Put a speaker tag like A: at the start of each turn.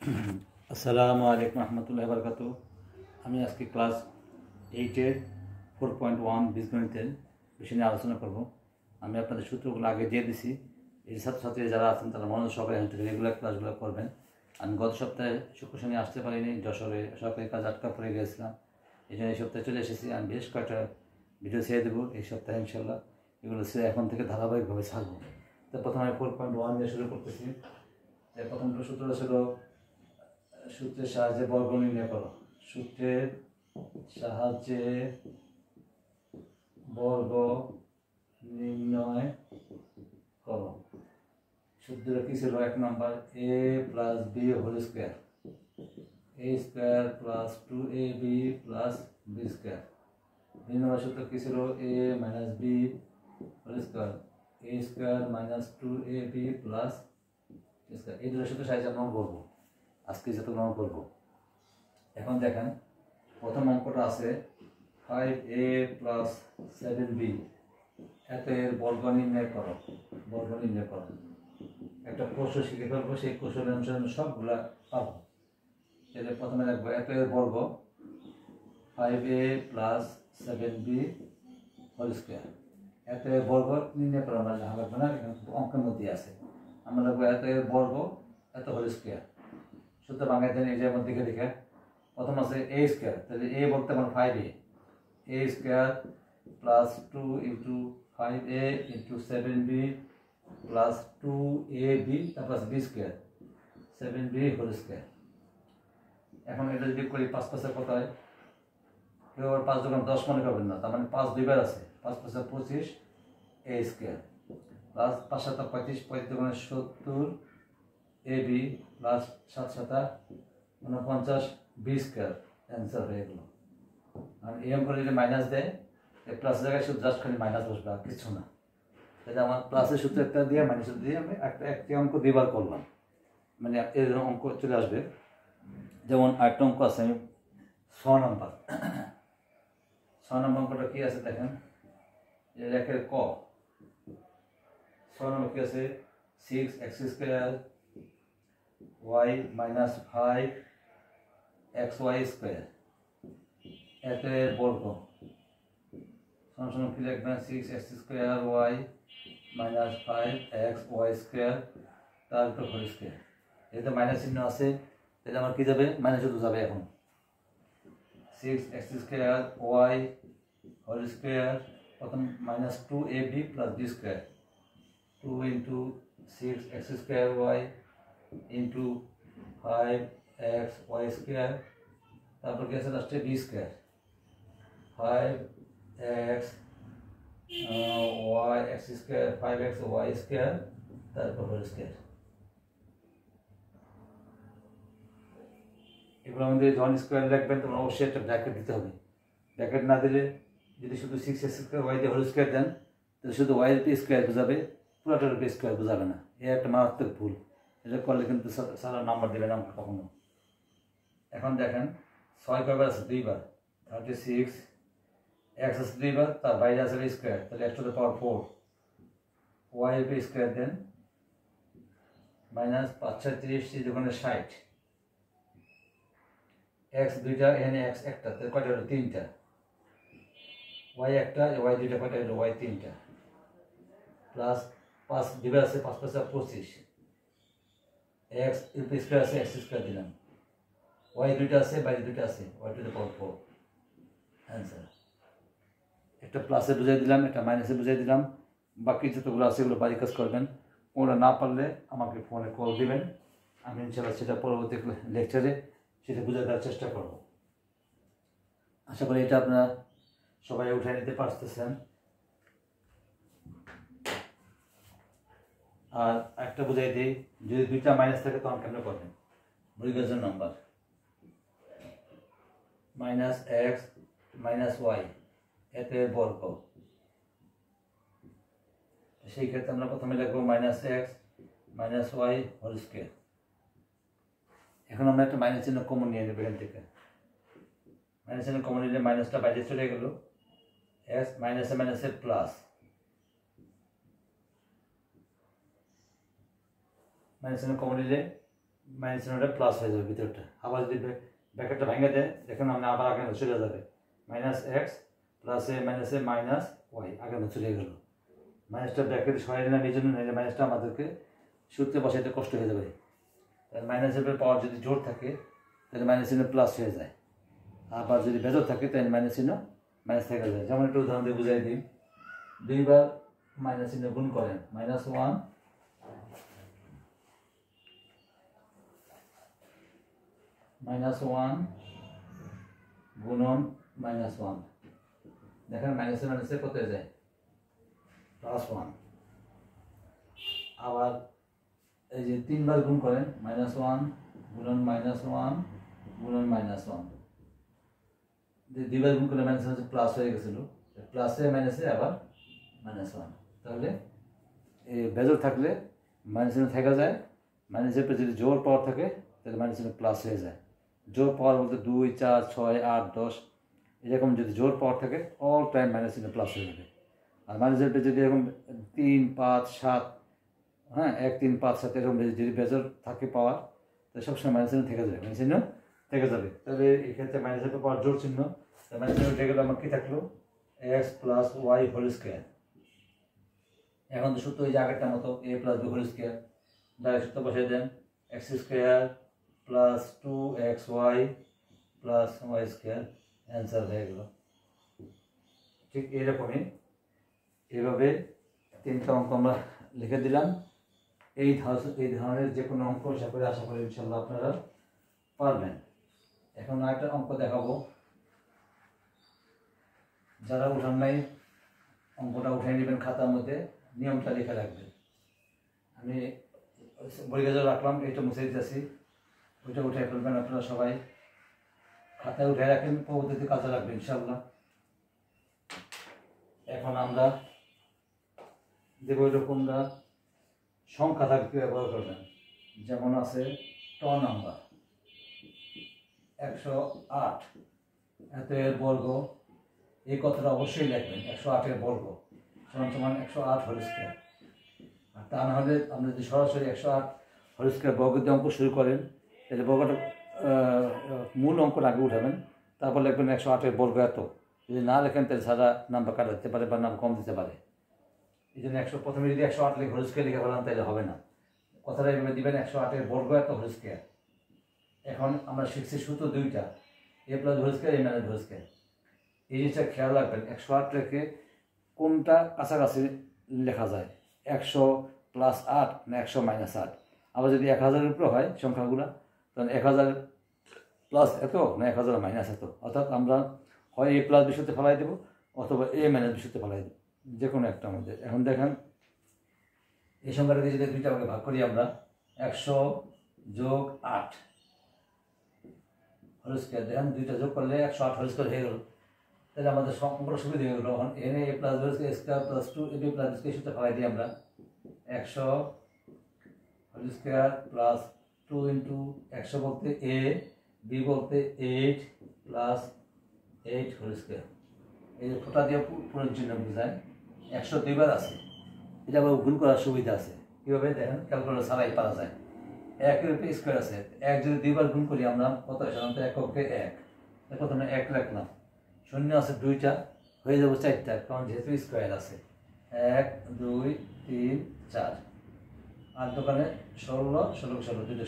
A: আসসালামু আলাইকুম রহমতুল্লাহি বারাকাতুহু। আমি আজকে ক্লাস 8-এর 4.1 বীজগণিতের বিষয় নিয়ে আলোচনা করব। আমি আপনাদের সূত্রগুলো আগে দিয়ে দিছি। এই ছাত্রছাত্রীরা যারা আছেন তারা মনোযোগ সহকারে এখান থেকে রেগুলার ক্লাসগুলো করবেন। আমি গত সপ্তাহে শুক্র শনি আসতে পারিনি, যশোরে সরকারি কাজ আটকা পড়ে গিয়েছিলাম। এই জন্য এই সপ্তাহে চলে এসেছি। আমি বেশ কয়েকটা ভিডিও ছেড়ে দেবো এই সপ্তাহে ইনশাল্লাহ। এগুলো সে এখন থেকে ধারাবাহিকভাবে ছাড়বো। তো প্রথমে 4.1 দিয়ে শুরু করতেছি। প্রথম সূত্র ছিল সূত্রের সাহায্যে বর্গ নির্ণয় করো। সূত্রের সাহায্যে বর্গ নির্ণয় করো। সূত্রটা কি ছিল? 1 number a plus b whole square, a square plus 2ab plus b square. 2 number সূত্র কি ছিল? a minus b whole square, a square minus 2ab plus square. এই দুটো সূত্রের সাহায্যে আমরা করবো আজকে যতগুলো আমরা করবো। এখন দেখেন প্রথম অঙ্কটা আছে 5a প্লাস 7b, এর বর্গ নির্ণয় করো। বর্গ নির্ণয় করো একটা প্রশ্ন শিখে ফেলবো, সেই কৌশল অনুসারে সবগুলা পাবো। তাহলে প্রথমে লিখবো এর বর্গ 5a plus 7b whole square. এর বর্গ নির্ণয় করা আমরা জানা লাগবে না, এখানে অঙ্কের মধ্যে আছে। আমরা লিখবো এর বর্গ এত হোল স্কোয়ার। সূত্র বাংলায় দেন এই যে মধ্যে লিখে প্রথম আছে a স্কোয়ার, তাহলে a বলতে আমার 5a, a square plus 2 into 5a into 7b plus 2ab তারপর b square 7b whole square. এখন এটা যদি করি 5 5 কত হয়? কেউ আবার 5 যখন 10 মনে করবেন না, তার মানে 5 দুইবার আছে। 5 5 25 a square plus 5 7 35 35 70 ab plus 7 7 49 b square. Answer হয়ে গেল। আর এম করে যদি মাইনাস দেয়, প্লাস জায়গায় শুধু জাস্ট খালি মাইনাস বসবে, আর কিছু না। তাহলে আমার প্লাসের সূত্র একটা দিয়ে মাইনাসের দিয়ে আমি একটি অঙ্ক দুইবার করলাম, মানে এর অঙ্ক চলে আসবে। যেমন আরেকটা অঙ্ক আছে, আমি 6 নম্বর। 6 নম্বর অঙ্কটা কি আছে দেখেন, এর ক 6 নম্বর কি আছে? 6x square y minus 5xy square এর বর্গ সমান কি লিখবেন? 6x square y minus 5xy square তার উপর হোল স্কোয়ার। এতে মাইনাস চিহ্ন আছে, তাহলে আমার কি যাবে? মাইনাস শুধু যাবে। এখন 6x square y whole square প্রথম minus 2ab plus b square, 2 into 6x square y into 5xy square তারপর কি আছে লাস্টে b square 5x y x square 5x y square তারপর হোল স্কোয়ার। এগুলো আমাদের যখন স্কোয়ার লিখবেন তখন অবশ্যই একটা ব্র্যাকেট দিতে হবে। ব্র্যাকেট না দিলে যদি শুধু 6x স্কোয়ার y দিয়ে হোল স্কোয়ার দেন তাহলে শুধু y এর স্কোয়ার বোঝাবে, পুরোটার স্কোয়ার বোঝাবে না। এই একটা মারাত্মক ভুল। এটা করলে কিন্তু সারা নাম্বার দেবে না কখনো। এখন দেখেন 6 কয়বার আছে? 2 বার। 36 x আছে 2 বার, তার বাইরে আছে স্কোয়ার, তাহলে x to the power 4 y এর স্কোয়ার দেন মাইনাস 5 36 দোকানে 60 x দুইটা, এখানে x একটা, তাহলে কয়টা হলো? 3টা। y একটা, y দুইটা, কয়টা হলো? y 3টা। প্লাস 5 দুইবার আছে, 5 5 25 x স্কোয়ার আছে, x স্কোয়ার দিলাম, y দুইটা আছে, বাইরে দুইটা আছে, y to the power 4 answer. একটা প্লাসে বুঝাই দিলাম, একটা মাইনাসে বুঝাই দিলাম। বাকি যতগুলো আছে এগুলো বাড়ি কাজ করবেন। ওরা না পারলে আমাকে ফোনে কল দিবেন, আমি ইনশাআল্লাহ সেটা পরবর্তী লেকচারে সেটা বুঝে দেওয়ার চেষ্টা করব। আশা করি এটা আপনারা সবাই উঠে নিতে পারতেছেন। আর একটা বুঝাই দিই, যদি দুইটা মাইনাস থাকে তখন কেমন করবেন? বৈজ্ঞানিক number minus X minus Y এতে বর্গ। সেই ক্ষেত্রে আমরা প্রথমে লিখবো minus X minus Y whole square. এখন আমরা একটা মাইনাস চিহ্ন কমন নিয়ে নেব এখান থেকে। মাইনাস চিহ্ন কমন নিলে মাইনাসটা বাইরে চলে গেল, এক্স মাইনাসে মাইনাসে প্লাস, মাইনাস চিহ্ন কমন নিলে মাইনাস চিহ্নটা প্লাস হয়ে যাবে ভিতরটা। আবার যদি ব্র্যাকেটটা ভেঙে দেয় দেখুন আমরা আবার আগে চলে যাবে মাইনাস এক্স প্লাসে মাইনাসে মাইনাস ওয়াই আগে চলে গেল। মাইনাসটা ব্র্যাকেট সরাই নিলাম এই জন্য, নাহলে মাইনাসটা আমাদেরকে সূত্রে বসাইতে কষ্ট হয়ে যাবে। তাহলে মাইনাসের পাওয়ার যদি জোর থাকে তাহলে মাইনাস চিহ্ন প্লাস হয়ে যায়, আবার যদি বেজর থাকে তাহলে মাইনাস চিহ্ন মাইনাস থেকে যায়। যেমন একটু উদাহরণ দিয়ে বুঝাই দিই, দুইবার মাইনাস চিহ্ন গুণ করেন, মাইনাস ওয়ান গুণন মাইনাস ওয়ান, দেখেন মাইনাসে মাইনাসে কত হয়ে যায় প্লাস ওয়ান। আবার এই যে তিনবার গুণ করেন, মাইনাস ওয়ান গুণন মাইনাস ওয়ান গুণন মাইনাস ওয়ান, দুইবার গুণ করলে মাইনাস প্লাস হয়ে গেছিল, প্লাসে মাইনাসে আবার মাইনাস ওয়ান। তাহলে এই বেজর থাকলে মাইনাস চিহ্ন থাকা যায়, মাইনাসের পরে যদি জোর পাওয়ার থাকে তাহলে মাইনাস চিহ্ন প্লাস হয়ে যায়। জোর পাওয়ার বলতে 2, 4, 6, 8, 10 এরকম যদি জোর পাওয়ার থাকে অল টাইম মাইনাস চিহ্ন প্লাস হয়ে যাবে। আর মাইনাসের পরে যদি এরকম 3, 5, 7 হ্যাঁ 1, 3, 5, 7 এরকম যদি বেজর থাকে পাওয়ার তাহলে সবসময় মাইনাস চিহ্ন থেকে যাবে, মাইনাস চিহ্ন থেকে যাবে। তাহলে এক্ষেত্রে মাইনাসের পাওয়ার জোর চিহ্ন, মাইনাস চিহ্ন উঠে গেলে আমার কী থাকলো x plus y whole square. এখন তো সূত্র ওই যে আগেরটার মতো a plus b whole square, direct সূত্র বসিয়ে দেন x square plus 2xy plus y square, answer হয়ে গেল। ঠিক এরকমই এভাবে তিনটা অঙ্ক আমরা লিখে দিলাম। এই ধরনের যে কোনো অঙ্ক আশা করি ইনশাল্লাহ আপনারা পারবেন। এখন আরেকটা অঙ্ক দেখাবো, যারা উঠান নাই অঙ্কটা উঠে নেবেন খাতার মধ্যে, নিয়মটা লিখে রাখবেন। আমি বইকাজে রাখলাম, এটা মুছে দিতেছি, ওইটা উঠে ফেলবেন আপনারা সবাই, খাতায় উঠে রাখেন, পরবর্তীতে কাজে রাখবেন ইনশাল্লাহ। এখন আমরা দেব এরকমরা সংখ্যা থাকতে ব্যবহার করবেন, যেমন আছে ট নাম্বার 108, এত এর বর্গ, এই কথাটা অবশ্যই লিখবেন 108 এর বর্গ সমান সমান 108 হোল স্কোয়ার। আর তা না হলে আপনি যদি সরাসরি 108 হোল স্কোয়ার বর্গ দিয়ে অঙ্ক শুরু করেন তাহলে বর্গটা মূল অঙ্কটা আগে উঠাবেন, তারপর লিখবেন 108 এর বর্গ এত। যদি না লেখেন তাহলে সারা নাম্বার কাটা দিতে পারে বা নাম কম দিতে পারে। এই জন্য প্রথমে যদি 108 লিখে হোল স্কোয়ার লিখে ফেলান তাহলে হবে না, কথাটা এভাবে দিবেন 108 এর বর্গ এত হোল স্কোয়ার। এখন আমরা শিখছি সূত্র দুইটা, এ প্লাস হোল স্কোয়ার এ মাইনাস হোল স্কোয়ার। এই জিনিসটা খেয়াল রাখবেন, 108 রেখে কোনটা কাছাকাছি লেখা যায়, 100 প্লাস 8 না 100 মাইনাস 8। আবার যদি 1000-এর উপরে হয় সংখ্যাগুলো তখন 1000 প্লাস এত না 1000 মাইনাস এত, অর্থাৎ আমরা হয় এ প্লাস বিশুতে ফেলাই দেবো অথবা এ মাইনাস বিশুতে ফেলাই দেবো, যে কোনো একটা আমাদের। এখন দেখেন এই সংখ্যাটাকে যদি দুইটা ভাগে ভাগ করি আমরা, 100 যোগ 8 হোল স্কোয়ার, দেখেন দুইটা যোগ করলে 108 হোল স্কোয়ার হয়ে গেল। তাহলে আমাদের অঙ্কটা সুবিধা হয়ে গেলো। এখন এনে এ plus B square plus 2 A B plus B সূত্রে ফেলাই দিই আমরা, 100 হোল স্কোয়ার প্লাস 2 ইন্টু 100 বলতে এ, বি বলতে 8 প্লাস 8 হোল স্কোয়ার। এই যে ফোঁটা দিয়ে পূরণ চিহ্ন বোঝায়, 100 দুইবার আছে, এটা আবার গুণ করার সুবিধা আছে। কীভাবে দেখেন, ক্যালকুলেটর ছাড়াই পারা যায়। 1 এর উপরে স্কোয়ার আছে, 1 যদি দুইবার গুণ করি আমরা কত হয়, সাধারণত এককে 1, প্রথমে 1 রাখলাম, শূন্য আছে 2টা, হয়ে যাবো 4টা, কারণ যেহেতু স্কোয়ার আছে 1, 2, 3, 4। আর দোকানে 16, 16, 16 দুটো